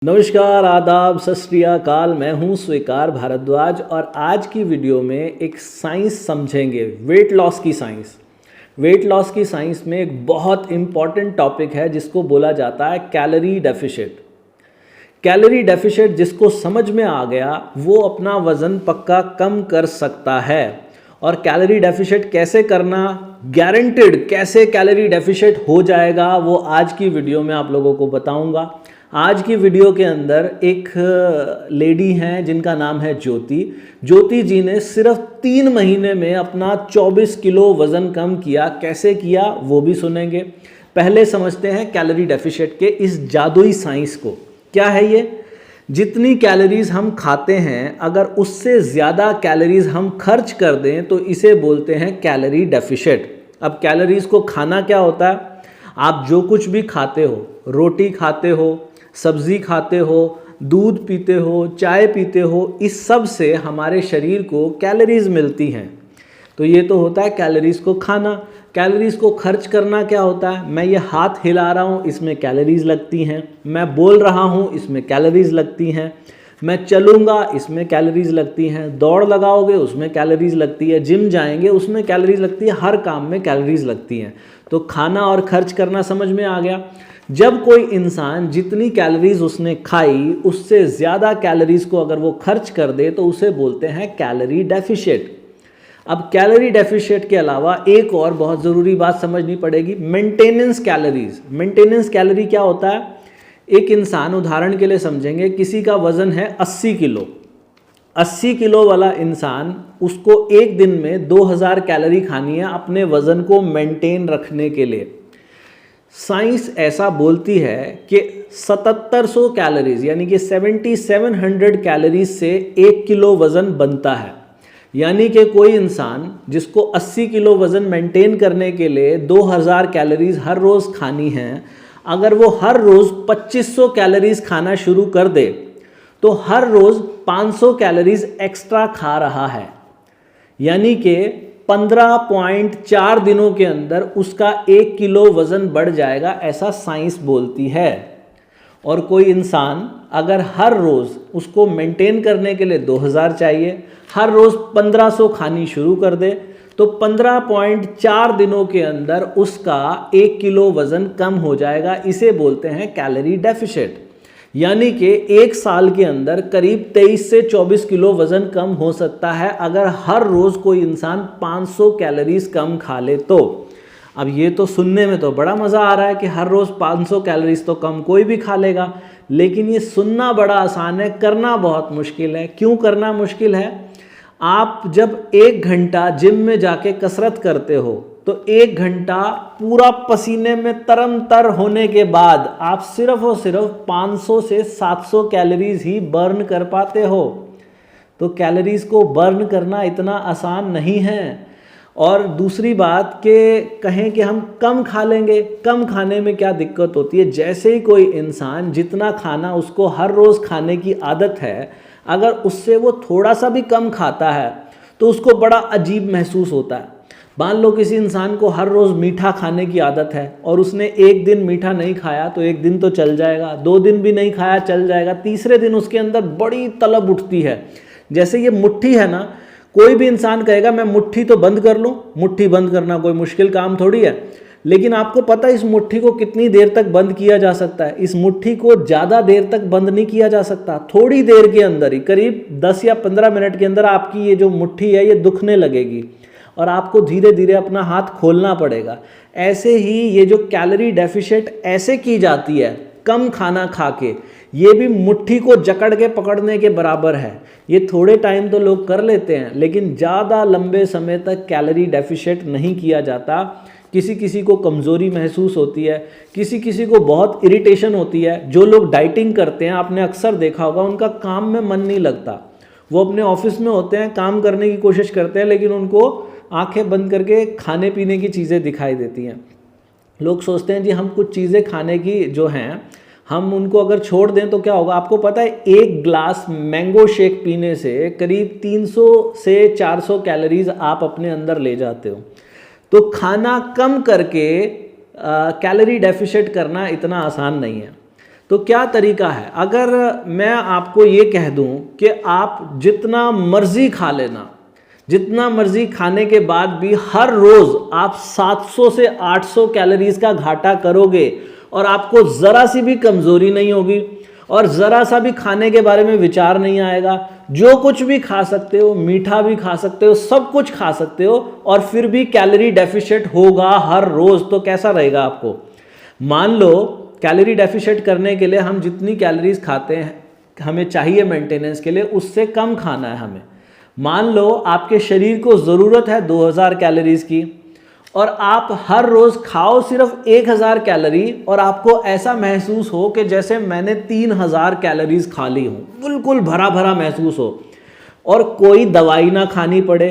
नमस्कार, आदाब, सत श्री अकाल। मैं हूं स्वीकार भारद्वाज और आज की वीडियो में एक साइंस समझेंगे, वेट लॉस की साइंस। वेट लॉस की साइंस में एक बहुत इम्पॉर्टेंट टॉपिक है जिसको बोला जाता है कैलोरी डेफिशिट। कैलोरी डेफिशिट जिसको समझ में आ गया वो अपना वज़न पक्का कम कर सकता है। और कैलोरी डेफिशिट कैसे करना, गारंटेड कैसे कैलोरी डेफिशिट हो जाएगा, वो आज की वीडियो में आप लोगों को बताऊंगा। आज की वीडियो के अंदर एक लेडी हैं जिनका नाम है ज्योति। ज्योति जी ने सिर्फ 3 महीने में अपना 24 किलो वज़न कम किया। कैसे किया वो भी सुनेंगे। पहले समझते हैं कैलोरी डेफिशिट के इस जादुई साइंस को। क्या है ये? जितनी कैलोरीज हम खाते हैं अगर उससे ज़्यादा कैलोरीज हम खर्च कर दें तो इसे बोलते हैं कैलोरी डेफिशिट। अब कैलोरीज को खाना क्या होता है? आप जो कुछ भी खाते हो, रोटी खाते हो, सब्ज़ी खाते हो, दूध पीते हो, चाय पीते हो, इस सब से हमारे शरीर को कैलोरीज मिलती हैं। तो ये तो होता है कैलोरीज को खाना। कैलोरीज को खर्च करना क्या होता है? मैं ये हाथ हिला रहा हूँ, इसमें कैलोरीज लगती हैं। मैं बोल रहा हूँ, इसमें कैलोरीज लगती हैं। मैं चलूँगा, इसमें कैलोरीज लगती हैं। दौड़ लगाओगे, उसमें कैलोरीज लगती है। जिम जाएंगे, उसमें कैलोरीज लगती है। हर काम में कैलोरीज लगती हैं। तो खाना और खर्च करना समझ में आ गया। जब कोई इंसान जितनी कैलोरीज उसने खाई उससे ज़्यादा कैलोरीज को अगर वो खर्च कर दे तो उसे बोलते हैं कैलोरी डेफिशिट। अब कैलोरी डेफिशिट के अलावा एक और बहुत ज़रूरी बात समझनी पड़ेगी, मेंटेनेंस कैलोरीज। मेंटेनेंस कैलोरी क्या होता है? एक इंसान, उदाहरण के लिए समझेंगे, किसी का वज़न है 80 किलो। 80 किलो वाला इंसान, उसको एक दिन में 2000 कैलोरी खानी है अपने वज़न को मेंटेन रखने के लिए। साइंस ऐसा बोलती है कि 7700 कैलोरीज यानी कि 7700 कैलोरीज से 1 किलो वज़न बनता है। यानी कि कोई इंसान जिसको 80 किलो वज़न मेंटेन करने के लिए 2000 कैलोरीज हर रोज़ खानी है, अगर वो हर रोज़ 2500 कैलोरीज खाना शुरू कर दे तो हर रोज़ 500 कैलोरीज एक्स्ट्रा खा रहा है। यानी कि 15.4 दिनों के अंदर उसका 1 किलो वज़न बढ़ जाएगा, ऐसा साइंस बोलती है। और कोई इंसान अगर हर रोज़ उसको मेंटेन करने के लिए 2000 चाहिए, हर रोज़ 1500 खानी शुरू कर दे तो 15.4 दिनों के अंदर उसका 1 किलो वज़न कम हो जाएगा। इसे बोलते हैं कैलोरी डेफिशिट। यानी कि 1 साल के अंदर करीब 23 से 24 किलो वज़न कम हो सकता है अगर हर रोज़ कोई इंसान 500 कैलोरीज कम खा ले तो। अब ये तो सुनने में तो बड़ा मज़ा आ रहा है कि हर रोज़ 500 कैलोरीज तो कम कोई भी खा लेगा, लेकिन ये सुनना बड़ा आसान है, करना बहुत मुश्किल है। क्यों करना मुश्किल है? आप जब 1 घंटा जिम में जाके कसरत करते हो तो 1 घंटा पूरा पसीने में तरम तर होने के बाद आप सिर्फ और सिर्फ 500 से 700 कैलोरीज ही बर्न कर पाते हो। तो कैलोरीज को बर्न करना इतना आसान नहीं है। और दूसरी बात कि कहें कि हम कम खा लेंगे, कम खाने में क्या दिक्कत होती है? जैसे ही कोई इंसान जितना खाना उसको हर रोज़ खाने की आदत है, अगर उससे वो थोड़ा सा भी कम खाता है तो उसको बड़ा अजीब महसूस होता है। मान लो किसी इंसान को हर रोज़ मीठा खाने की आदत है और उसने एक दिन मीठा नहीं खाया तो एक दिन तो चल जाएगा, 2 दिन भी नहीं खाया चल जाएगा, तीसरे दिन उसके अंदर बड़ी तलब उठती है। जैसे ये मुट्ठी है ना, कोई भी इंसान कहेगा मैं मुट्ठी तो बंद कर लूँ। मुट्ठी बंद करना कोई मुश्किल काम थोड़ी है, लेकिन आपको पता है इस मुट्ठी को कितनी देर तक बंद किया जा सकता है? इस मुट्ठी को ज़्यादा देर तक बंद नहीं किया जा सकता। थोड़ी देर के अंदर ही, करीब 10 या 15 मिनट के अंदर आपकी ये जो मुट्ठी है ये दुखने लगेगी और आपको धीरे धीरे अपना हाथ खोलना पड़ेगा। ऐसे ही ये जो कैलोरी डेफिशिट ऐसे की जाती है कम खाना खा के, ये भी मुट्ठी को जकड़ के पकड़ने के बराबर है। ये थोड़े टाइम तो लोग कर लेते हैं, लेकिन ज़्यादा लंबे समय तक कैलोरी डेफिशिट नहीं किया जाता। किसी किसी को कमज़ोरी महसूस होती है, किसी किसी को बहुत इरिटेशन होती है। जो लोग डाइटिंग करते हैं आपने अक्सर देखा होगा उनका काम में मन नहीं लगता। वो अपने ऑफिस में होते हैं, काम करने की कोशिश करते हैं, लेकिन उनको आंखें बंद करके खाने पीने की चीज़ें दिखाई देती हैं। लोग सोचते हैं जी हम कुछ चीज़ें खाने की जो हैं हम उनको अगर छोड़ दें तो क्या होगा? आपको पता है 1 ग्लास मैंगो शेक पीने से करीब 300 से 400 कैलोरीज आप अपने अंदर ले जाते हो। तो खाना कम करके कैलोरी डेफिशिट करना इतना आसान नहीं है। तो क्या तरीका है? अगर मैं आपको ये कह दूं कि आप जितना मर्जी खा लेना, जितना मर्जी खाने के बाद भी हर रोज आप 700 से 800 कैलोरीज का घाटा करोगे और आपको जरा सी भी कमजोरी नहीं होगी और ज़रा सा भी खाने के बारे में विचार नहीं आएगा, जो कुछ भी खा सकते हो, मीठा भी खा सकते हो, सब कुछ खा सकते हो और फिर भी कैलोरी डेफिशिएट होगा हर रोज़, तो कैसा रहेगा आपको? मान लो कैलोरी डेफिशिएट करने के लिए हम जितनी कैलोरीज खाते हैं हमें चाहिए मेंटेनेंस के लिए, उससे कम खाना है हमें। मान लो आपके शरीर को ज़रूरत है 2000 कैलोरीज की और आप हर रोज़ खाओ सिर्फ 1000 कैलोरी और आपको ऐसा महसूस हो कि जैसे मैंने 3000 कैलोरीज खा ली हो, बिल्कुल भरा भरा महसूस हो, और कोई दवाई ना खानी पड़े,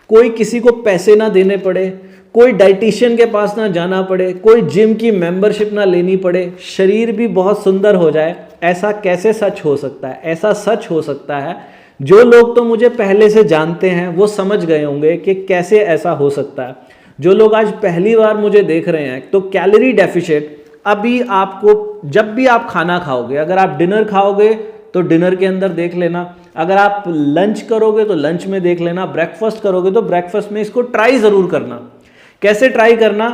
कोई किसी को पैसे ना देने पड़े, कोई डाइटिशियन के पास ना जाना पड़े, कोई जिम की मेंबरशिप ना लेनी पड़े, शरीर भी बहुत सुंदर हो जाए। ऐसा कैसे सच हो सकता है? ऐसा सच हो सकता है, जो लोग तो मुझे पहले से जानते हैं वो समझ गए होंगे कि कैसे ऐसा हो सकता है। जो लोग आज पहली बार मुझे देख रहे हैं, तो कैलोरी डेफिशिएट अभी आपको, जब भी आप खाना खाओगे, अगर आप डिनर खाओगे तो डिनर के अंदर देख लेना, अगर आप लंच करोगे तो लंच में देख लेना, ब्रेकफास्ट करोगे तो ब्रेकफास्ट में इसको ट्राई ज़रूर करना। कैसे ट्राई करना?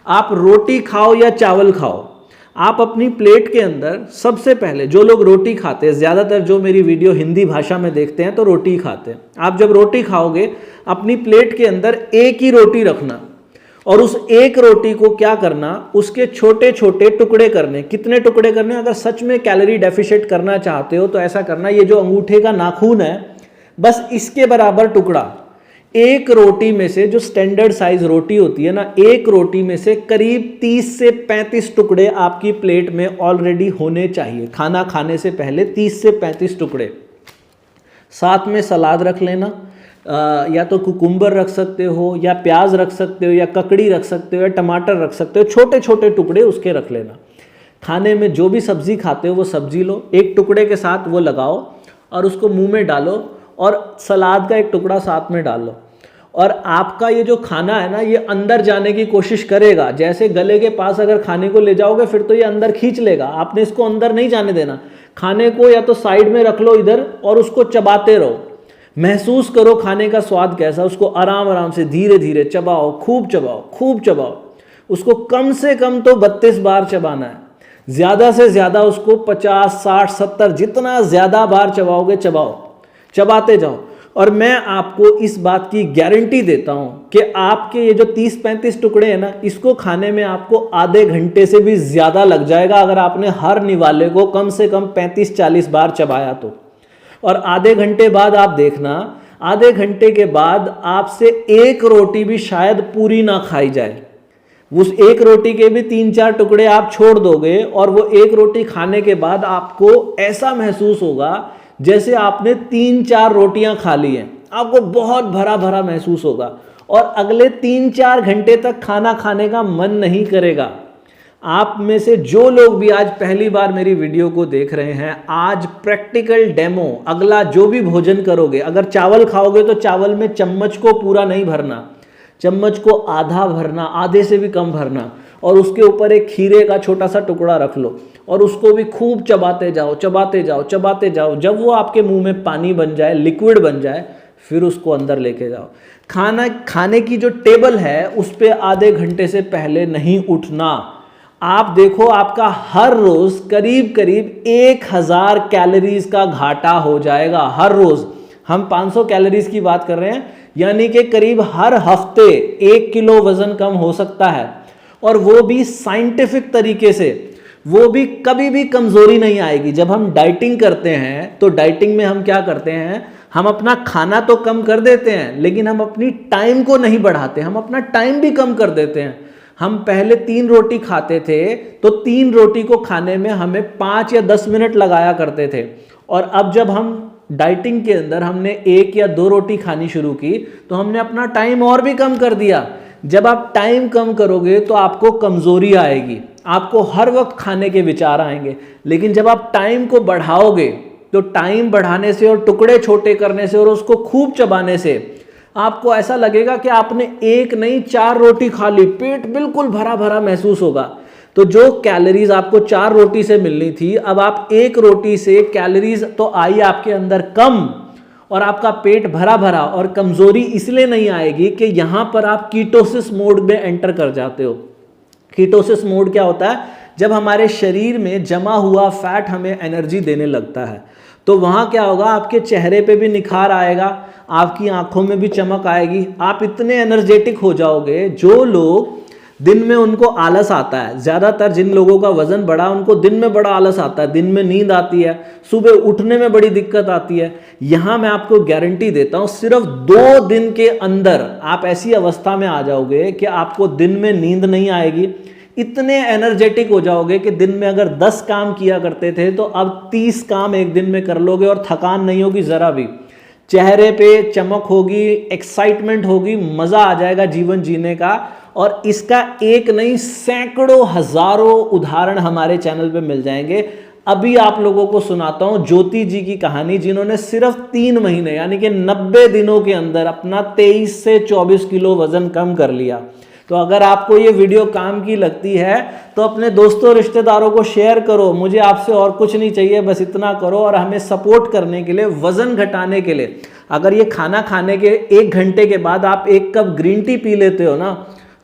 आप रोटी खाओ या चावल खाओ, आप अपनी प्लेट के अंदर सबसे पहले, जो लोग रोटी खाते हैं, ज़्यादातर जो मेरी वीडियो हिंदी भाषा में देखते हैं तो रोटी खाते हैं, आप जब रोटी खाओगे अपनी प्लेट के अंदर एक ही रोटी रखना और उस एक रोटी को क्या करना, उसके छोटे छोटे टुकड़े करने। कितने टुकड़े करने? अगर सच में कैलोरी डेफिशिएट करना चाहते हो तो ऐसा करना, ये जो अंगूठे का नाखून है बस इसके बराबर टुकड़ा, एक रोटी में से, जो स्टैंडर्ड साइज रोटी होती है ना, एक रोटी में से करीब 30 से 35 टुकड़े आपकी प्लेट में ऑलरेडी होने चाहिए। खाना खाने से पहले 30 से 35 टुकड़े। साथ में सलाद रख लेना, या तो कुकुम्बर रख सकते हो, या प्याज रख सकते हो, या ककड़ी रख सकते हो, या टमाटर रख सकते हो, छोटे छोटे टुकड़े उसके रख लेना। खाने में जो भी सब्जी खाते हो वो सब्जी लो, एक टुकड़े के साथ वो लगाओ और उसको मुंह में डालो और सलाद का एक टुकड़ा साथ में डाल लो। और आपका ये जो खाना है ना, ये अंदर जाने की कोशिश करेगा। जैसे गले के पास अगर खाने को ले जाओगे फिर तो ये अंदर खींच लेगा, आपने इसको अंदर नहीं जाने देना। खाने को या तो साइड में रख लो इधर और उसको चबाते रहो, महसूस करो खाने का स्वाद कैसा, उसको आराम आराम से धीरे धीरे चबाओ, खूब चबाओ, खूब चबाओ। उसको कम से कम तो 32 बार चबाना है, ज़्यादा से ज़्यादा उसको 50, 60, 70 जितना ज़्यादा बार चबाओगे चबाओ, चबाते जाओ। और मैं आपको इस बात की गारंटी देता हूं कि आपके ये जो 30-35 टुकड़े हैं ना, इसको खाने में आपको आधे घंटे से भी ज़्यादा लग जाएगा अगर आपने हर निवाले को कम से कम 35-40 बार चबाया तो। और आधे घंटे बाद आप देखना, आधे घंटे के बाद आपसे एक रोटी भी शायद पूरी ना खाई जाए, उस एक रोटी के भी 3-4 टुकड़े आप छोड़ दोगे और वो एक रोटी खाने के बाद आपको ऐसा महसूस होगा जैसे आपने 3-4 रोटियां खा ली हैं। आपको बहुत भरा भरा महसूस होगा और अगले 3-4 घंटे तक खाना खाने का मन नहीं करेगा। आप में से जो लोग भी आज पहली बार मेरी वीडियो को देख रहे हैं, आज प्रैक्टिकल डेमो, अगला जो भी भोजन करोगे, अगर चावल खाओगे तो चावल में चम्मच को पूरा नहीं भरना, चम्मच को आधा भरना, आधे से भी कम भरना, और उसके ऊपर एक खीरे का छोटा सा टुकड़ा रख लो और उसको भी खूब चबाते जाओ, चबाते जाओ, चबाते जाओ। जब वो आपके मुंह में पानी बन जाए, लिक्विड बन जाए, फिर उसको अंदर लेके जाओ। खाना खाने की जो टेबल है उस पर आधे घंटे से पहले नहीं उठना। आप देखो आपका हर रोज करीब करीब 1000 कैलोरीज का घाटा हो जाएगा। हर रोज हम 500 कैलोरीज की बात कर रहे हैं, यानी कि करीब हर हफ्ते 1 किलो वजन कम हो सकता है, और वो भी साइंटिफिक तरीके से। वो भी कभी भी कमजोरी नहीं आएगी। जब हम डाइटिंग करते हैं तो डाइटिंग में हम क्या करते हैं, हम अपना खाना तो कम कर देते हैं लेकिन हम अपनी टाइम को नहीं बढ़ाते, हम अपना टाइम भी कम कर देते हैं। हम पहले 3 रोटी खाते थे तो 3 रोटी को खाने में हमें 5 या 10 मिनट लगाया करते थे, और अब जब हम डाइटिंग के अंदर हमने 1 या 2 रोटी खानी शुरू की तो हमने अपना टाइम और भी कम कर दिया। जब आप टाइम कम करोगे तो आपको कमजोरी आएगी, आपको हर वक्त खाने के विचार आएंगे। लेकिन जब आप टाइम को बढ़ाओगे तो टाइम बढ़ाने से और टुकड़े छोटे करने से और उसको खूब चबाने से आपको ऐसा लगेगा कि आपने 1 नहीं 4 रोटी खा ली, पेट बिल्कुल भरा भरा महसूस होगा। तो जो कैलोरीज आपको 4 रोटी से मिलनी थी, अब आप एक रोटी से कैलोरीज तो आई आपके अंदर कम, और आपका पेट भरा भरा, और कमजोरी इसलिए नहीं आएगी कि यहां पर आप कीटोसिस मोड में एंटर कर जाते हो। कीटोसिस मोड क्या होता है? जब हमारे शरीर में जमा हुआ फैट हमें एनर्जी देने लगता है, तो वहां क्या होगा, आपके चेहरे पे भी निखार आएगा, आपकी आंखों में भी चमक आएगी, आप इतने एनर्जेटिक हो जाओगे। जो लोग दिन में उनको आलस आता है, ज्यादातर जिन लोगों का वजन बढ़ा उनको दिन में बड़ा आलस आता है, दिन में नींद आती है, सुबह उठने में बड़ी दिक्कत आती है। यहां मैं आपको गारंटी देता हूं, सिर्फ 2 दिन के अंदर आप ऐसी अवस्था में आ जाओगे कि आपको दिन में नींद नहीं आएगी, इतने एनर्जेटिक हो जाओगे कि दिन में अगर 10 काम किया करते थे तो अब 30 काम एक दिन में कर लोगे, और थकान नहीं होगी जरा भी, चेहरे पे चमक होगी, एक्साइटमेंट होगी, मजा आ जाएगा जीवन जीने का। और इसका एक नहीं, सैकड़ों हजारों उदाहरण हमारे चैनल पे मिल जाएंगे। अभी आप लोगों को सुनाता हूं ज्योति जी की कहानी, जिन्होंने सिर्फ 3 महीने यानी कि 90 दिनों के अंदर अपना 23 से 24 किलो वजन कम कर लिया। तो अगर आपको ये वीडियो काम की लगती है तो अपने दोस्तों रिश्तेदारों को शेयर करो। मुझे आपसे और कुछ नहीं चाहिए, बस इतना करो। और हमें सपोर्ट करने के लिए, वजन घटाने के लिए, अगर ये खाना खाने के 1 घंटे के बाद आप 1 कप ग्रीन टी पी लेते हो ना,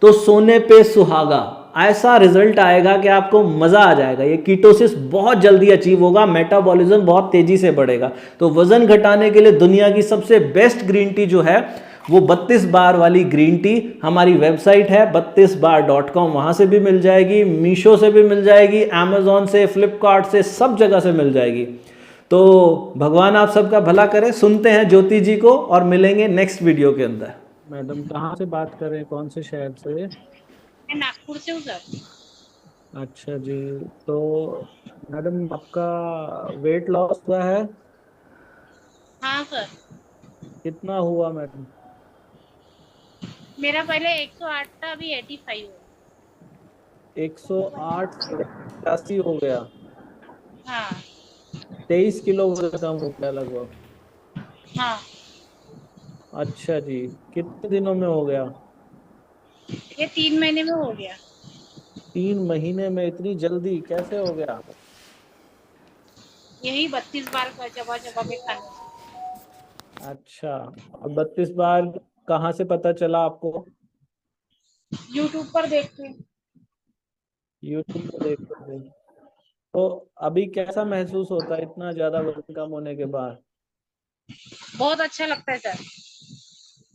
तो सोने पे सुहागा, ऐसा रिजल्ट आएगा कि आपको मजा आ जाएगा। ये कीटोसिस बहुत जल्दी अचीव होगा, मेटाबॉलिज्म बहुत तेजी से बढ़ेगा। तो वजन घटाने के लिए दुनिया की सबसे बेस्ट ग्रीन टी जो है वो 32 बार वाली ग्रीन टी, हमारी वेबसाइट है 32bar.com, वहां से भी मिल जाएगी, मीशो से भी मिल जाएगी, अमेजोन से, फ्लिपकार्ट से, सब जगह से मिल जाएगी। तो भगवान आप सबका भला करे। सुनते हैं ज्योति जी को और मिलेंगे नेक्स्ट वीडियो के अंदर। मैडम कहाँ से बात कर रहे हैं, कौन से शहर से? मैं नागपुर से हूँ सर। अच्छा जी। तो मैडम आपका वेट लॉस हुआ है? हाँ सर। कितना हुआ मैडम? मेरा पहले 108 था, अभी 85 है। 108 से 85 हो गया। हाँ। 23 किलो वजन कम हो गया लगभग। हाँ, अच्छा जी। कितने दिनों में हो गया? ये 3 महीने में हो गया। 3 महीने में इतनी जल्दी कैसे हो गया? यही 32 बार का चबा चबा के खाने से। अच्छा, अब 32 बार कहाँ से पता चला आपको? यूट्यूब पर देखते। यूट्यूब पे देख कर। तो अभी कैसा महसूस होता है इतना ज्यादा वजन कम होने के बाद? बहुत अच्छा लगता है सर।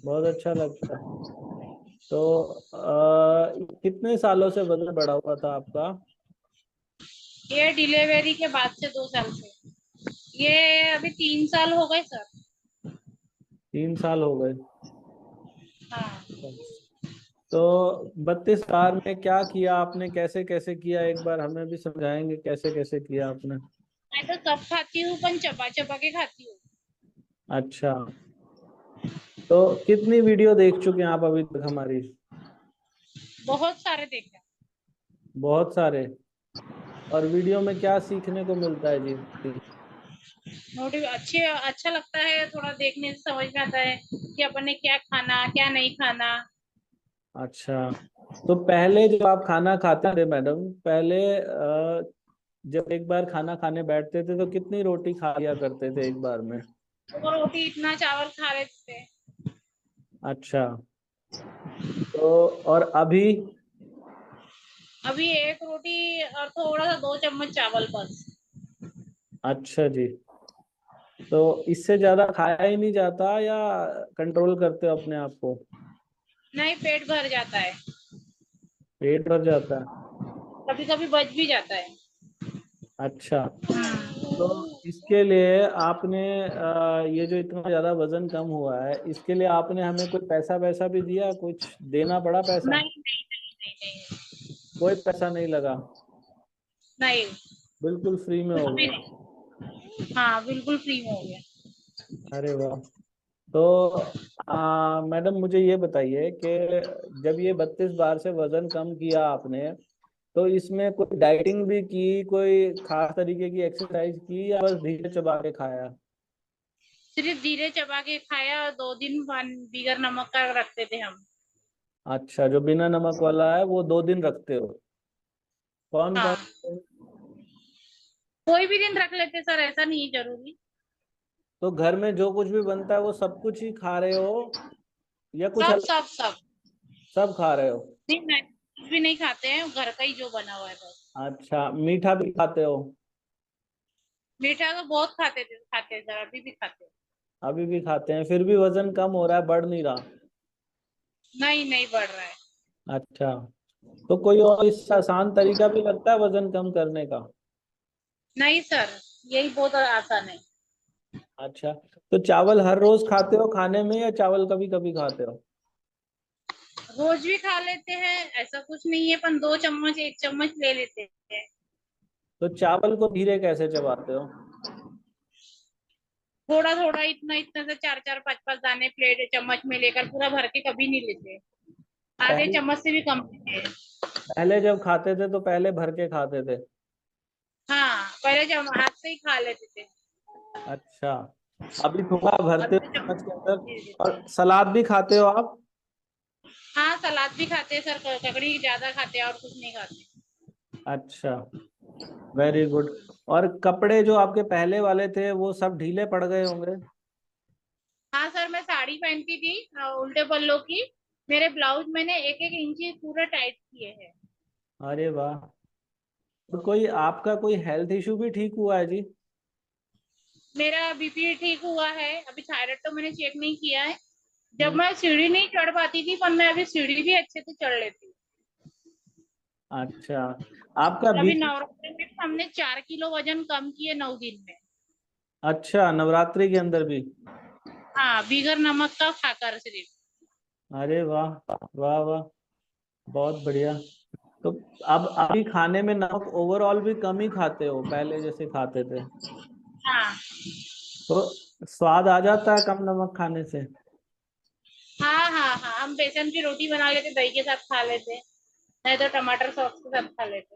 बहुत अच्छा लगता है। तो कितने सालों से वजन बढ़ा हुआ था आपका? ये डिलीवरी के बाद से 2 साल से। ये अभी 3 साल हो गए सर। 3 साल हो गए। हाँ। तो 32 बार में क्या किया आपने, कैसे कैसे किया, एक बार हमें भी समझाएंगे कैसे कैसे किया आपने? मैं तो सब खाती हूँ, पर चबा चबा के खाती हूँ। अच्छा, तो कितनी वीडियो देख चुके हैं आप अभी तक हमारी? बहुत सारे देखा। बहुत सारे। और वीडियो में क्या सीखने को मिलता है जी? मोटिव अच्छे, अच्छा लगता है, थोड़ा देखने से समझ में आता है कि अपन ने क्या खाना क्या नहीं खाना। अच्छा, तो पहले जब आप खाना खाते थे मैडम, पहले जब एक बार खाना खाने बैठते थे तो कितनी रोटी खा लिया करते थे एक बार में? वो रोटी इतना चावल खा लेते थे। अच्छा, तो और अभी? अभी एक रोटी और थोड़ा सा 2 चम्मच चावल बस। अच्छा जी। तो इससे ज्यादा खाया ही नहीं जाता या कंट्रोल करते हो अपने आप को? नहीं, पेट भर जाता है। पेट भर जाता है। कभी कभी बच भी जाता है। अच्छा, तो इसके लिए आपने ये जो इतना ज्यादा वजन कम हुआ है, इसके लिए आपने हमें कोई पैसा वैसा भी दिया, कुछ देना पड़ा पैसा? नहीं नहीं नहीं नहीं नहीं। कोई पैसा नहीं लगा? नहीं, बिल्कुल फ्री में कुछ हो भी गया? नहीं। हाँ, बिल्कुल फ्री में हो गया। अरे वाह। तो मैडम मुझे ये बताइए कि जब ये 32 बार से वजन कम किया आपने, तो इसमें कोई डाइटिंग भी की, कोई खास तरीके की एक्सरसाइज की, या बस धीरे चबा के खाया? सिर्फ धीरे चबा के खाया, और 2 दिन बिगर नमक का रखते थे हम। अच्छा, जो बिना नमक वाला है वो 2 दिन रखते हो? कौन कौन? हाँ, कोई भी दिन रख लेते सर, ऐसा नहीं है जरूरी। तो घर में जो कुछ भी बनता है वो सब कुछ ही खा रहे हो या कुछ सब अलग? सब सब। सब खा रहे हो? नहीं, मैं कुछ भी नहीं खाते हैं, घर का ही जो बना हुआ है बस। अच्छा, मीठा भी खाते हो? मीठा तो बहुत खाते हैं सर, अभी भी खाते हैं। अभी भी खाते हैं, फिर भी वजन कम हो रहा है, बढ़ नहीं रहा? नहीं, नहीं बढ़ रहा है। अच्छा, तो कोई और इससे आसान तरीका भी लगता है वजन कम करने का? नहीं सर, यही बहुत आसान है। अच्छा, तो चावल हर रोज खाते हो खाने में या चावल कभी कभी खाते हो? रोज भी खा लेते हैं, ऐसा कुछ नहीं है, पर 2 चम्मच 1 चम्मच ले लेते हैं। तो चावल को धीरे कैसे चबाते हो? थोड़ा थोड़ा, इतना इतना से 4 4 5 5 दाने प्लेट चम्मच में लेकर पूरा भर के कभी नहीं लेते। आधे पहले चम्मच से भी कम लेते हैं। पहले जब खाते थे तो पहले भर के खाते थे? हाँ, पहले जब हाथ से ही खा लेते थे। अच्छा, अभी थोड़ा भरते अभी हो तो चम्मच के चम्मच अंदर? दे देते और हैं। सलाद भी खाते हो आप? हाँ, सलाद भी खाते हैं सर, ककड़ी ज्यादा खाते हैं और कुछ नहीं खाते। अच्छा, वेरी गुड। और कपड़े जो आपके पहले वाले थे वो सब ढीले पड़ गए होंगे? हाँ सर, मैं साड़ी पहनती थी उल्टे पल्लों की। मेरे ब्लाउज मैंने एक एक इंची पूरे टाइट किए हैं। अरे वाह। तो कोई आपका कोई हेल्थ इशू भी ठीक हुआ है जी? मेरा बीपी ठीक हुआ है, अभी थायराइड तो मैंने चेक नहीं किया है। जब हम्म। मैं सीढ़ी नहीं चढ़ पाती थी, पर मैं अभी सीढ़ी भी अच्छे से चढ़ लेती हूँ। अच्छा, आपका अभी बीपी? नवरात्रि में हमने 4 किलो वजन कम किए 9 दिन में। अच्छा, नवरात्रि के अंदर भी? हाँ, बिगर नमक का खाकर सिर्फ। अरे वाह, वाह वाह, बहुत बढ़िया। तो अब अभी खाने में नमक ओवरऑल भी कम ही खाते हो पहले जैसे खाते थे? हाँ तो स्वाद आ जाता है कम नमक खाने से? हाँ हाँ हाँ, हम बेसन की रोटी बना लेते, दही के साथ खा लेते, नहीं तो टमाटर सॉस के साथ खा लेते।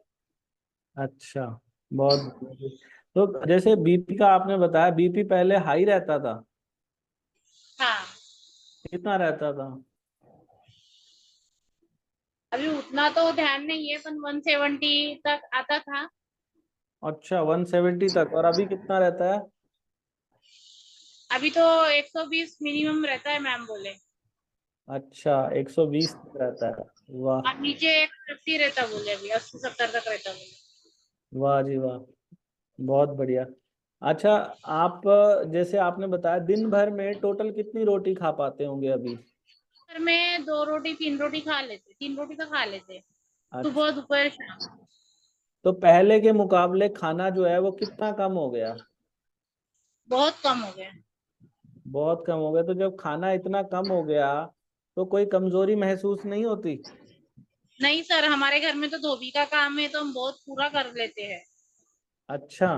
अच्छा, बहुत बढ़िया जी। तो जैसे बीपी का आपने बताया, बीपी पहले हाई रहता था? हाँ, कितना रहता था? अभी उतना तो ध्यान नहीं है, पर 170 तक आता था। अच्छा, 170 तक, और अभी कितना रहता है? अभी तो 120 मिनिमम रहता है, मैम बोले। अच्छा, 120 तक रहता है? वाह, और नीचे 80 रहता बोले, अभी 80 70 तक रहता बोले। वाह जी वाह, बहुत बढ़िया। अच्छा, आप जैसे आपने बताया दिन भर में टोटल कितनी रोटी खा पाते होंगे अभी? फिर मैं 2 रोटी 3 रोटी खा लेते, 3 रोटी तो खा लेते, अच्छा, सुबह दोपहर शाम। तो पहले के मुकाबले खाना जो है वो कितना कम हो गया? बहुत कम हो गया। बहुत कम हो गया? तो जब खाना इतना कम हो गया तो कोई कमजोरी महसूस नहीं होती? नहीं सर, हमारे घर में तो धोबी का काम है, तो हम बहुत पूरा कर लेते हैं। अच्छा,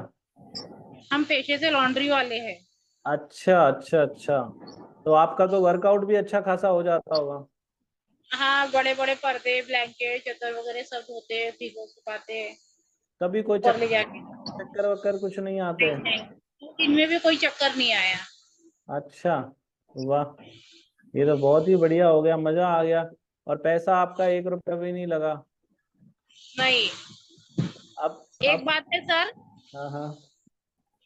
हम पेशे से लॉन्ड्री वाले हैं। अच्छा, अच्छा, अच्छा, तो आपका तो वर्कआउट भी अच्छा खासा हो जाता होगा? हाँ, बड़े बड़े पर्दे ब्लैंकेट चादर वगैरह सब होते हैं, भिगो सुखाते हैं कभी कोई ऊपर ले चक्कर जाके। चक्कर वक्कर कुछ नहीं आते? नहीं नहीं, इनमें भी कोई चक्कर नहीं आया। अच्छा, वाह, ये तो बहुत ही बढ़िया हो गया, मजा आ गया। और पैसा आपका 1 रुपया भी नहीं लगा? नहीं। एक अब बात है सर, हाँ हाँ।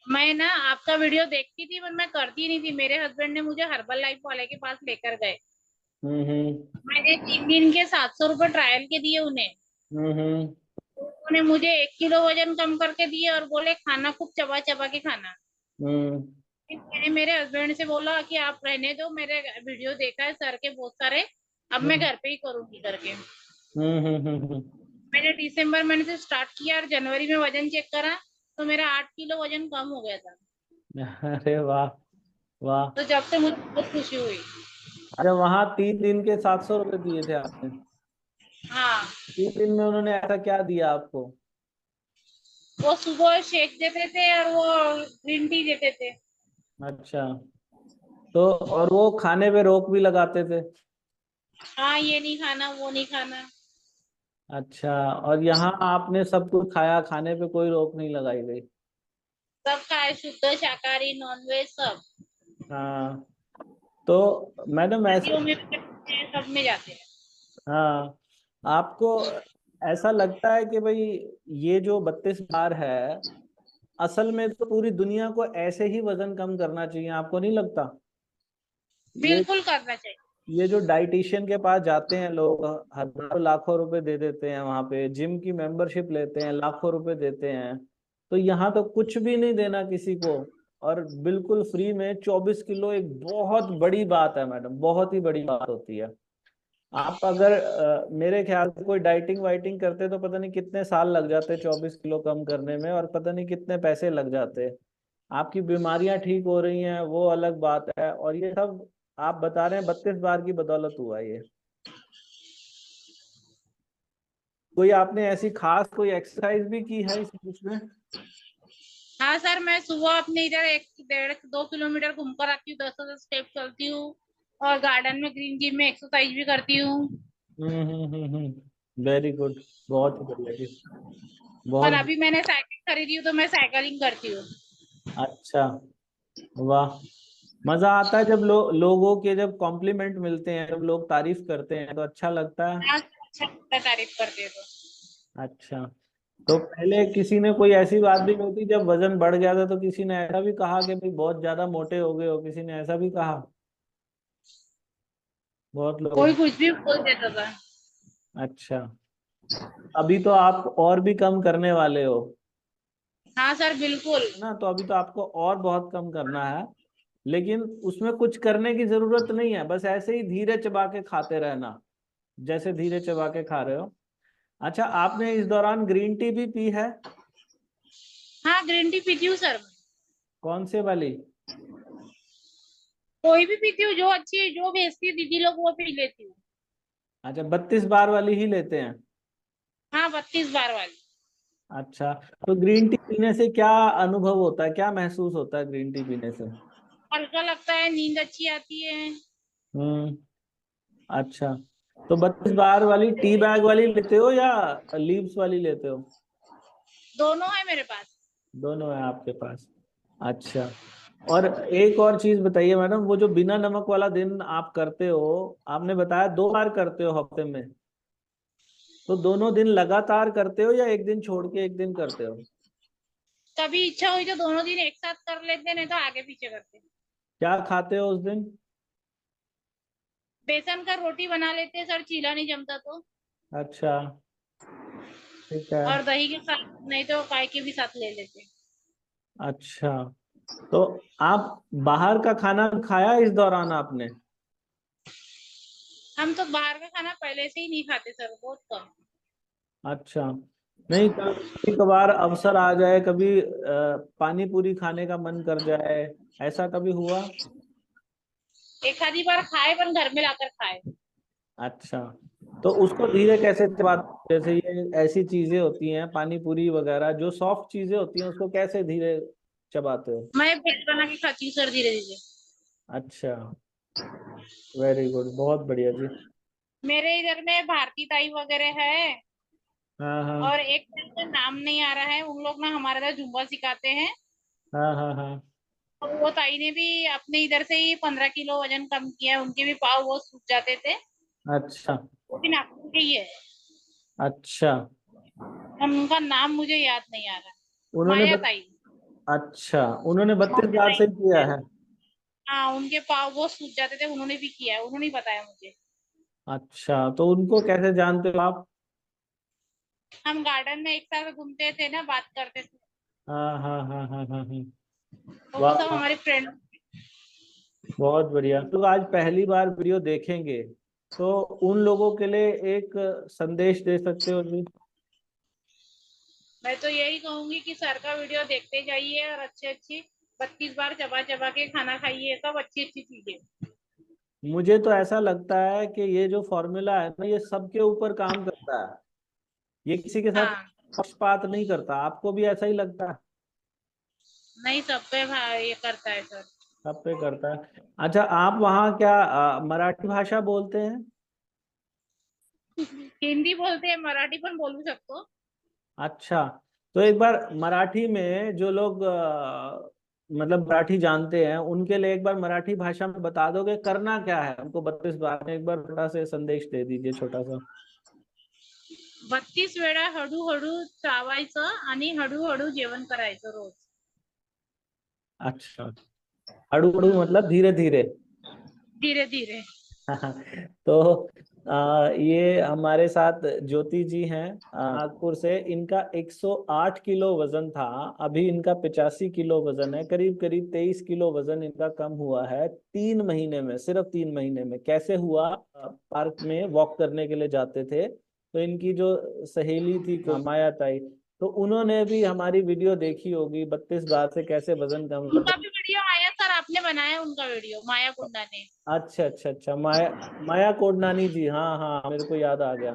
मैं ना आपका वीडियो देखती थी, पर मैं करती नहीं थी। मेरे हस्बैंड ने मुझे हर्बल लाइफ वाले के पास लेकर गए। हम्म। मैंने 3 दिन के 700 रुपये ट्रायल के दिए उन्हें। हम्म। उन्होंने मुझे 1 किलो वजन कम करके दिए और बोले खाना खूब चबा चबा के खाना। हम्म। फिर मैंने मेरे हस्बैंड से बोला कि आप रहने दो, मेरे वीडियो देखा है सर के बहुत सारे, अब मैं हम्म। घर पे ही करूंगी करके। हम्म। मैंने दिसंबर महीने से स्टार्ट किया और जनवरी में वजन चेक करा, तो मेरा 8 किलो वजन कम हो गया था। अरे वाह, वाह। तो जब से मुझे बहुत खुशी हुई। अरे, वहां 3 दिन के 700 रुपये दिए थे आपने? हाँ, 3 दिन में उन्होंने ऐसा क्या दिया आपको? वो सुबह शेक देते थे और वो ग्रीन टी देते थे। अच्छा, तो और वो खाने पे रोक भी लगाते थे? हाँ, ये नहीं खाना वो नहीं खाना। अच्छा, और यहाँ आपने सब कुछ खाया, खाने पे कोई रोक नहीं लगाई गई? सब खाए, शुद्ध शाकाहारी नॉन वेज सब। हाँ, तो मैडम ऐसे, शादियों में भी करते हैं, सब में जाते हैं। हाँ, आपको ऐसा लगता है कि भाई ये जो 32 बार है, असल में तो पूरी दुनिया को ऐसे ही वजन कम करना चाहिए, आपको नहीं लगता? ये बिल्कुल करना चाहिए। ये जो डाइटिशियन के पास जाते हैं लोग, हजारों लाखों रुपए दे देते हैं, वहां पे जिम की मेंबरशिप लेते हैं, लाखों रुपए देते हैं। तो यहाँ तो कुछ भी नहीं देना किसी को, और बिल्कुल फ्री में 24 किलो, एक बहुत बड़ी बात है मैडम, बहुत ही बड़ी बात होती है। आप अगर मेरे ख्याल से कोई डाइटिंग वाइटिंग करते तो पता नहीं कितने साल लग जाते 24 किलो कम करने में, और पता नहीं कितने पैसे लग जाते। आपकी बीमारियां ठीक हो रही हैं वो अलग बात है, और ये सब आप बता रहे हैं 32 बार की बदौलत हुआ ये। कोई आपने ऐसी खास कोई एक्सरसाइज भी की है इस बीच में? हाँ सर, मैं सुबह अपने इधर 1 1.5 2 किलोमीटर घूम कर आती हूँ, 10 10 स्टेप चलती हूँ, और गार्डन में ग्रीन जिम में एक्सरसाइज भी करती हूँ। वेरी गुड, बहुत ही बढ़िया जी, और बहुत। अभी मैंने साइकिल खरीदी हूँ तो मैं साइकिलिंग करती हूँ। अच्छा, वाह। मजा आता है जब लोगों के जब कॉम्प्लीमेंट मिलते हैं, जब लोग तारीफ करते हैं तो अच्छा लगता है। हाँ, अच्छा लगता है तारीफ करते हैं तो। अच्छा, तो पहले किसी ने कोई ऐसी बात भी होती जब वजन बढ़ गया था, तो किसी ने ऐसा भी कहा कि भाई बहुत ज्यादा मोटे हो गए हो, किसी ने ऐसा भी कहा? बहुत लोगों कोई ने। कुछ भी बोल देता था। अच्छा, अभी तो आप और भी कम करने वाले हो, हाँ सर, बिल्कुल। है ना? तो अभी तो आपको और बहुत कम करना है, लेकिन उसमें कुछ करने की जरूरत नहीं है, बस ऐसे ही धीरे चबा के खाते रहना, जैसे धीरे चबा के खा रहे हो। अच्छा, आपने इस दौरान ग्रीन टी भी पी है? हाँ, ग्रीन टी पीती हूँ सर। कौन से वाली? कोई भी पीती हूँ, जो अच्छी जो भेजती है दीदी लोग वो पी लेती हूँ। अच्छा, 32 बार वाली ही लेते हैं? हाँ, 32 बार वाली। अच्छा, तो ग्रीन टी पीने से क्या अनुभव होता है, क्या महसूस होता है ग्रीन टी पीने से? हल्का लगता है, नींद अच्छी आती है। हम्म। अच्छा, तो 32 बार वाली टी बैग वाली लेते हो या लीव्स वाली लेते हो? दोनों है मेरे पास। दोनों है आपके पास। अच्छा, और एक और चीज बताइए मैडम, वो जो बिना नमक वाला दिन आप करते हो, आपने बताया 2 बार करते हो हफ्ते में, तो दोनों दिन लगातार करते हो या एक दिन छोड़ के एक दिन करते हो? कभी इच्छा हुई तो दोनों दिन एक साथ कर लेते हैं, नहीं तो आगे पीछे करते हैं। क्या खाते हो उस दिन? बेसन का रोटी बना लेते हैं सर, चीला नहीं जमता तो। अच्छा, ठीक है। और दही के साथ, नहीं तो काय के भी साथ ले लेते हैं। अच्छा, तो आप बाहर का खाना खाया इस दौरान आपने? हम तो बाहर का खाना पहले से ही नहीं खाते सर, बहुत कम। अच्छा, नहीं, कभी कभार अवसर आ जाए, कभी पानी पूरी खाने का मन कर जाए, ऐसा कभी हुआ? एक आधी बार खाए, पर घर में लाकर खाए। अच्छा, तो उसको धीरे कैसे चबाते, जैसे ये ऐसी चीजें होती हैं पानी पूरी वगैरह जो सॉफ्ट चीजें होती हैं, उसको कैसे धीरे चबाते हो? मैं भेज बना के खाती हूँ सर, धीरे धीरे। अच्छा, वेरी गुड, बहुत बढ़िया जी। मेरे इधर में भारती ताई वगैरह है। हाँ हाँ और एक का नाम नहीं आ रहा है, उन लोग ना हमारे इधर जुम्बा सिखाते हैं। हाँ हाँ हाँ। और वो ताई ने भी अपने इधर से ही 15 किलो वजन कम किया है, उनके भी पाँव बहुत सूख जाते थे। अच्छा। वो भी नागपुर के ही है। अच्छा, और उनका नाम मुझे याद नहीं आ रहा। उन्होंने माया बत, ताई। अच्छा, उन्होंने बत्तीस माया बार ताई। से किया है? हाँ, उनके पाँव बहुत सूज जाते थे, उन्होंने भी किया है, उन्होंने ही बताया मुझे। अच्छा, तो उनको कैसे जानते हो आप? हम गार्डन में एक साथ घूमते थे ना, बात करते थे। हाँ हाँ हाँ हाँ हाँ हाँ। तो वो वाह सब वाह, हमारी फ्रेंड। बहुत बढ़िया। तो आज पहली बार वीडियो देखेंगे, तो उन लोगों के लिए एक संदेश दे सकते हो जी? मैं तो यही कहूंगी कि सर का वीडियो देखते जाइए, और अच्छी अच्छी 32 बार चबा चबा के खाना खाइए, सब अच्छी अच्छी चीजें। मुझे तो ऐसा लगता है कि ये जो फॉर्मूला है ना, ये सबके ऊपर काम करता है, ये किसी के साथ हाँ। पक्षपात नहीं करता, आपको भी ऐसा ही लगता है? नहीं, सब पे ये करता है सर। सब पे करता है। अच्छा, आप वहाँ क्या मराठी भाषा बोलते हैं? हिंदी बोलते हैं, मराठी पण बोलू शकतो। अच्छा, तो एक बार मराठी में जो लोग मतलब मराठी जानते हैं उनके लिए एक बार मराठी भाषा में बता दोगे करना क्या है उनको 32 बार में, एक बार छोटा सा संदेश दे दीजिए, छोटा सा। 32 वेळा हळूहळू चावायचं आणि हळूहळू जेवण करायचं रोज. अच्छा, हड़ू मतलब धीरे धीरे। धीरे धीरे। तो ये हमारे साथ ज्योति जी हैं, नागपुर से। इनका 108 किलो वजन था, अभी इनका 85 किलो वजन है। करीब करीब 23 किलो वजन इनका कम हुआ है 3 महीने में, सिर्फ 3 महीने में। कैसे हुआ? पार्क में वॉक करने के लिए जाते थे, तो इनकी जो सहेली थी माया ताई, तो उन्होंने भी हमारी वीडियो देखी होगी, 32 बार से कैसे वजन कम उनका करते। भी वीडियो आया सर, आपने बनाया उनका वीडियो, माया कुंडा ने। अच्छा अच्छा अच्छा, माया, माया कोडनानी जी, हाँ हाँ, मेरे को याद आ गया।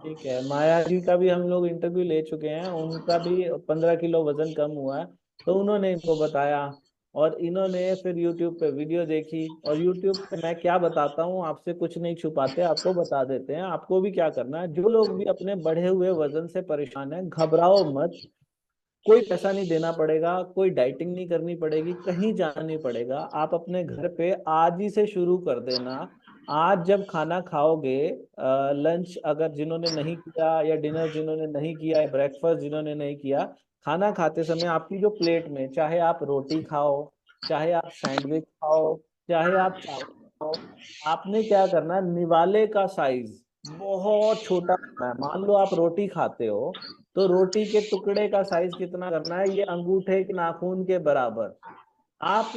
ठीक है, माया जी का भी हम लोग इंटरव्यू ले चुके हैं, उनका भी 15 किलो वजन कम हुआ है। तो उन्होंने इनको बताया, और इन्होंने फिर यूट्यूब पे वीडियो देखी। और यूट्यूब पे मैं क्या बताता हूँ, आपसे कुछ नहीं छुपाते, आपको बता देते हैं। आपको भी क्या करना है, जो लोग भी अपने बढ़े हुए वजन से परेशान हैं, घबराओ मत। कोई पैसा नहीं देना पड़ेगा, कोई डाइटिंग नहीं करनी पड़ेगी, कहीं जाना नहीं पड़ेगा। आप अपने घर पे आज ही से शुरू कर देना। आज जब खाना खाओगे, लंच अगर जिन्होंने नहीं किया, या डिनर जिन्होंने नहीं किया, या ब्रेकफास्ट जिन्होंने नहीं किया, खाना खाते समय आपकी जो प्लेट में, चाहे आप रोटी खाओ, चाहे आप सैंडविच खाओ, चाहे आप चावल खाओ, आपने क्या करना है, निवाले का साइज बहुत छोटा करना है। मान लो आप रोटी खाते हो, तो रोटी के टुकड़े का साइज कितना करना है, ये अंगूठे के नाखून के बराबर। आप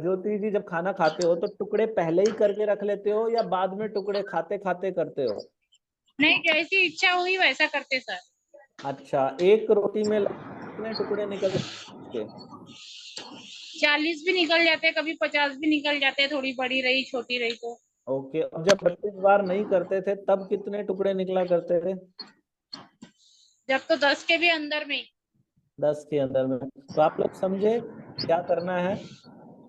ज्योति जी, जब खाना खाते हो तो टुकड़े पहले ही करके रख लेते हो, या बाद में टुकड़े खाते खाते करते हो? नहीं, जैसी इच्छा हुई वैसा करते सर। अच्छा, एक रोटी में कितने टुकड़े निकल जाते हैं? 40 भी निकल जाते, कभी 50 भी निकल जाते, थोड़ी बड़ी रही छोटी रही तो। ओके, और जब 32 बार नहीं करते थे तब कितने टुकड़े निकला करते थे? जब तो 10 के भी अंदर में। 10 के अंदर में। तो आप लोग समझे क्या करना है।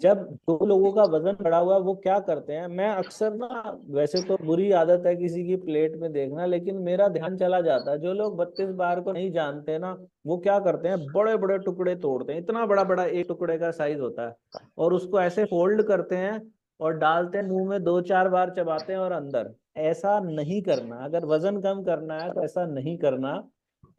जब दो लोगों का वजन बढ़ा हुआ है, वो क्या करते हैं, मैं अक्सर ना, वैसे तो बुरी आदत है किसी की प्लेट में देखना, लेकिन मेरा ध्यान चला जाता है, जो लोग 32 बार को नहीं जानते ना, वो क्या करते हैं, बड़े बड़े टुकड़े तोड़ते हैं। इतना बड़ा बड़ा एक टुकड़े का साइज होता है, और उसको ऐसे फोल्ड करते हैं और डालते हैं मुंह में, 2-4 बार चबाते हैं और अंदर। ऐसा नहीं करना, अगर वजन कम करना है तो ऐसा नहीं करना।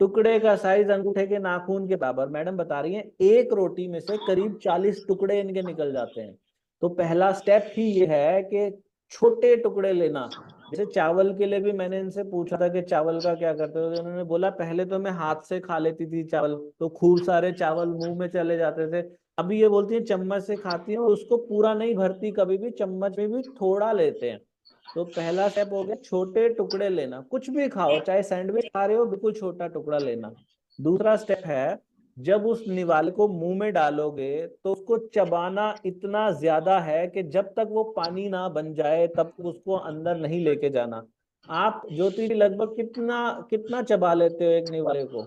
टुकड़े का साइज अंगूठे के नाखून के बराबर। मैडम बता रही हैं एक रोटी में से करीब 40 टुकड़े इनके निकल जाते हैं। तो पहला स्टेप ही ये है कि छोटे टुकड़े लेना। जैसे चावल के लिए भी मैंने इनसे पूछा था कि चावल का क्या करते हो, तो उन्होंने बोला पहले तो मैं हाथ से खा लेती थी चावल, तो खूब सारे चावल मुंह में चले जाते थे। अभी ये बोलती है चम्मच से खाती है, और उसको पूरा नहीं भरती, कभी भी चम्मच में भी थोड़ा लेते हैं। तो पहला स्टेप हो गया छोटे टुकड़े लेना, कुछ भी खाओ, चाहे सैंडविच खा रहे हो, बिल्कुल छोटा टुकड़ा लेना। दूसरा स्टेप है, जब उस निवाले को मुंह में डालोगे तो उसको चबाना इतना ज्यादा है कि जब तक वो पानी ना बन जाए तब तक उसको अंदर नहीं लेके जाना। आप ज्योति जी लगभग कितना कितना चबा लेते हो एक निवाले को?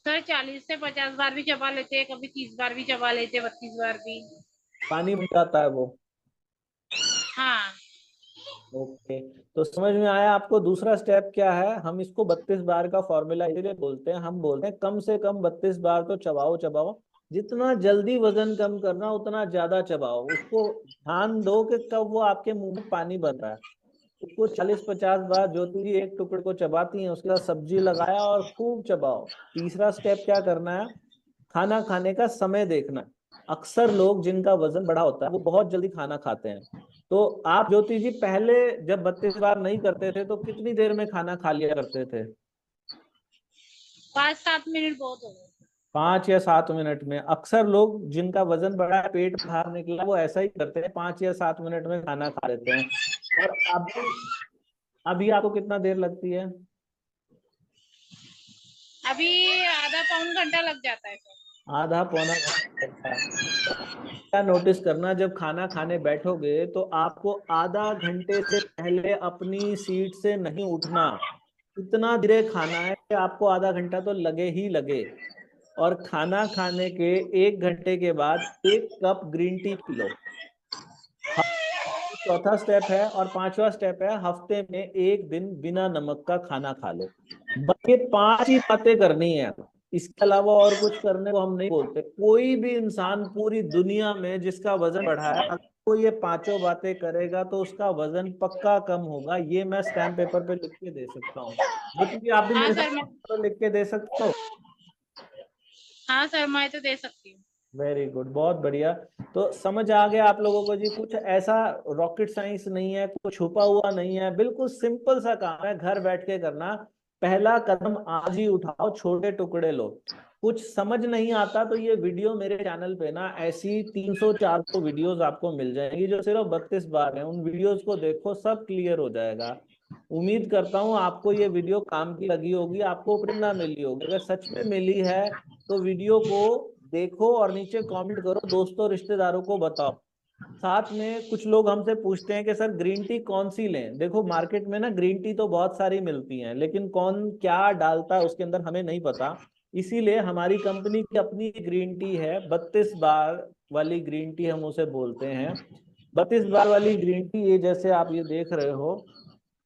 सर 40 से 50 बार भी चबा लेते हैं, कभी 30 बार भी चबा लेते हैं, 32 बार भी। पानी बन जाता है वो? हाँ। ओके, तो समझ में आया आपको दूसरा स्टेप क्या है। हम इसको 32 बार का फॉर्मूला इसीलिए बोलते हैं, हम बोलते हैं कम से कम 32 बार तो चबाओ चबाओ। जितना जल्दी वजन कम करना उतना ज्यादा चबाओ। उसको ध्यान दो कि कब वो आपके मुंह में पानी बन रहा है। उसको 40-50 बार ज्योति जी एक टुकड़े को चबाती हैं, उसके साथ सब्जी लगाया और खूब चबाओ। तीसरा स्टेप क्या करना है, खाना खाने का समय देखना। अक्सर लोग जिनका वजन बड़ा होता है वो बहुत जल्दी खाना खाते हैं। तो आप ज्योति जी पहले जब 32 बार नहीं करते थे तो कितनी देर में खाना खा लिया करते थे? 5-7 मिनट बहुत हो गए। 5 या 7 मिनट में। अक्सर लोग जिनका वजन बढ़ा है, पेट बाहर निकला, वो ऐसा ही करते हैं, 5 या 7 मिनट में खाना खा लेते हैं। और अभी आपको कितना देर लगती है? अभी आधा पौन घंटा लग जाता है सर। आधा पौना घंटा लगता है। क्या नोटिस करना, जब खाना खाने बैठोगे तो आपको आधा घंटे से पहले अपनी सीट से नहीं उठना। इतना धीरे खाना है कि आपको आधा घंटा तो लगे ही लगे। और खाना खाने के 1 घंटे के बाद 1 cup green tea P low. चौथा स्टेप है, और पांचवा स्टेप है, हफ्ते में एक दिन बिना नमक का खाना खा लो। बस ये 5 ही बातें करनी है। इसके अलावा और कुछ करने को हम नहीं बोलते। कोई भी इंसान पूरी दुनिया में जिसका वजन बढ़ा है, वो ये पांचों बातें करेगा तो उसका वजन पक्का कम होगा, ये मैं स्टैम्प पेपर पे लिख के दे सकता हूँ। ज्योति जी, आप भी हाँ मेरे सर साथ मैं तो लिख के दे सकते हो। हाँ सर मैं तो दे सकती हूँ। वेरी गुड, बहुत बढ़िया। तो समझ आ गया आप लोगों को जी, कुछ ऐसा रॉकेट साइंस नहीं है, कुछ छुपा हुआ नहीं है, बिल्कुल सिंपल सा काम है, घर बैठ के करना। पहला कदम आज ही उठाओ, छोटे टुकड़े लो। कुछ समझ नहीं आता तो ये वीडियो मेरे चैनल पे ना ऐसी 300-400 वीडियोस आपको मिल जाएंगी जो सिर्फ 32 बार है, उन वीडियोस को देखो, सब क्लियर हो जाएगा। उम्मीद करता हूँ आपको ये वीडियो काम की लगी होगी, आपको प्रेरणा मिली होगी। अगर सच में मिली है तो वीडियो को देखो और नीचे कमेंट करो, दोस्तों रिश्तेदारों को बताओ। साथ में कुछ लोग हमसे पूछते हैं कि सर ग्रीन टी कौन सी लें। देखो मार्केट में ना ग्रीन टी तो बहुत सारी मिलती हैं, लेकिन कौन क्या डालता है उसके अंदर हमें नहीं पता। इसीलिए हमारी कंपनी की अपनी ग्रीन टी है, 32 बार वाली ग्रीन टी हम उसे बोलते हैं। 32 बार वाली ग्रीन टी, ये जैसे आप ये देख रहे हो,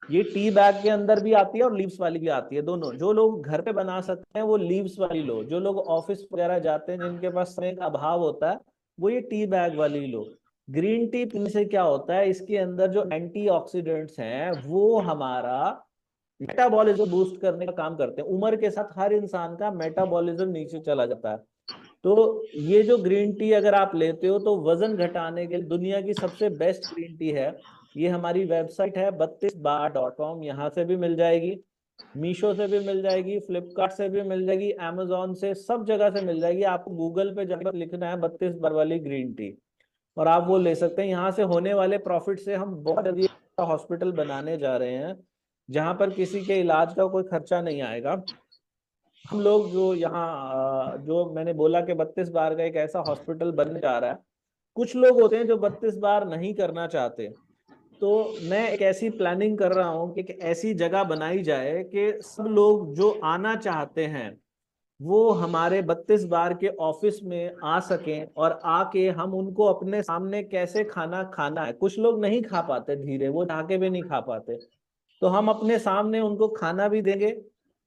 ये टी बैग के अंदर भी आती है और लीव्स वाली भी आती है, दोनों। जो लोग घर पे बना सकते हैं वो लीव्स वाली लो, जो लोग ऑफिस वगैरह जाते हैं जिनके पास समय का अभाव होता है वो ये टी बैग वाली लो। ग्रीन टी पीने से क्या होता है, इसके अंदर जो एंटीऑक्सीडेंट्स हैं वो हमारा मेटाबॉलिज्म बूस्ट करने का काम करते हैं। उम्र के साथ हर इंसान का मेटाबॉलिज्म नीचे चला जाता है। तो ये जो ग्रीन टी अगर आप लेते हो तो वजन घटाने के लिए दुनिया की सबसे बेस्ट ग्रीन टी है। ये हमारी वेबसाइट है 32bar.com, यहाँ से भी मिल जाएगी, मीशो से भी मिल जाएगी, फ्लिपकार्ट से भी मिल जाएगी, amazon से, सब जगह से मिल जाएगी। आपको गूगल पे जाकर लिखना है 32 बार वाली ग्रीन टी और आप वो ले सकते हैं। यहाँ से होने वाले प्रॉफिट से हम बहुत जल्दी हॉस्पिटल बनाने जा रहे हैं जहां पर किसी के इलाज का कोई खर्चा नहीं आएगा। हम लोग जो यहाँ जो मैंने बोला कि 32 बार का एक ऐसा हॉस्पिटल बनने जा रहा है। कुछ लोग होते हैं जो 32 बार नहीं करना चाहते, तो मैं एक ऐसी प्लानिंग कर रहा हूँ कि एक ऐसी जगह बनाई जाए कि सब लोग जो आना चाहते हैं वो हमारे 32 बार के ऑफिस में आ सकें और आके हम उनको अपने सामने कैसे खाना खाना है। कुछ लोग नहीं खा पाते, धीरे वो चाह के भी नहीं खा पाते, तो हम अपने सामने उनको खाना भी देंगे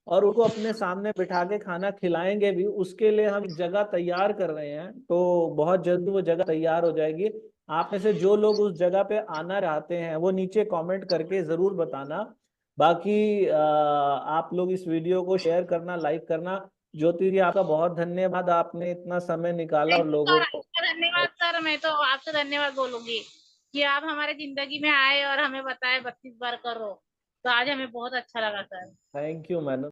और उनको अपने सामने बिठा के खाना खिलाएंगे भी। उसके लिए हम जगह तैयार कर रहे हैं, तो बहुत जल्द वो जगह तैयार हो जाएगी। आप में से जो लोग उस जगह पे आना चाहते हैं वो नीचे कमेंट करके जरूर बताना। बाकी आप लोग इस वीडियो को शेयर करना, लाइक करना। ज्योति जी, आपका बहुत धन्यवाद, आपने इतना समय निकाला और थैंक यू लोगों सर, को। आपका धन्यवाद सर। मैं तो आपसे धन्यवाद बोलूंगी कि आप हमारे जिंदगी में आए और हमें बताए 32 बार करो। तो आज हमें बहुत अच्छा लगा सर। Thank you madam.